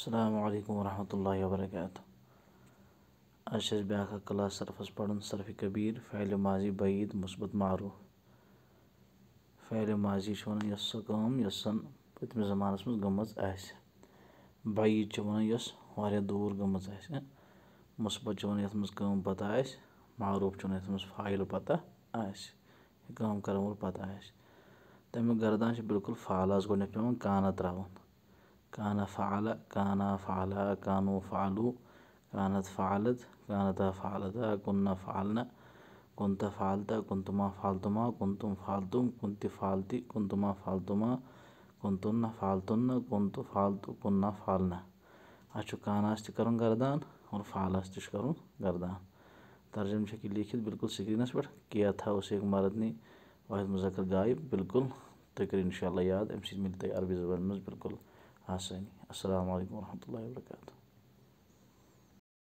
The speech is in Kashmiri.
अस्सलामु अलैकुम वरहमतुल्लाहि वबरकातुहू। आज ब्याक क्लास सरफस पढ़न सरफ कबीर फ़ैल माजी बईद मुस्बत मारूफ। फ़ैल माजी वन यस सो काम यस सन पतम ज़मानस मज गमज आसि। बईद वन यस वारिया दूर गमज आसि। मुस्बत वन यथ मज काम पता आसि। मारूफ वन यथ मज फ़ाइल पता आसि काम करन वोल पता आसि। तमिक गर्दान बिल्कुल फ़ालस गोडनेथ पेवान काना त्रावन। काना फ़ाला कानू फ़ालू कानत फ़ालत कानता फ़ालता कुन्ना फ़ालना कुन्ता फ़ालता कुन्तुमा फ़ालतुमा कुन्तुम फ़ालतुम कुन्ति फ़ालती कुन्तुमा फ़ालतुमा कुन्तुन्ना फ़ालतुन्ना कुन्तु फ़ालतु कुन्ना फ़ालना। अच कानास करन गर्दान और फ़ालस करन गर्दान। तर्जम लिखित बिल्कुल स्क्रीनस पे किया था उसे एक मर्द ने वाहिद मुज़क्कर गायब बिल्कुल तुम करो इंशाअल्लाह याद अम मिल तक अरबी ज़बान में बिल्कुल आसानी। अस्सलामु अलैकुम वरहमतुल्लाहि वबरकातुहू।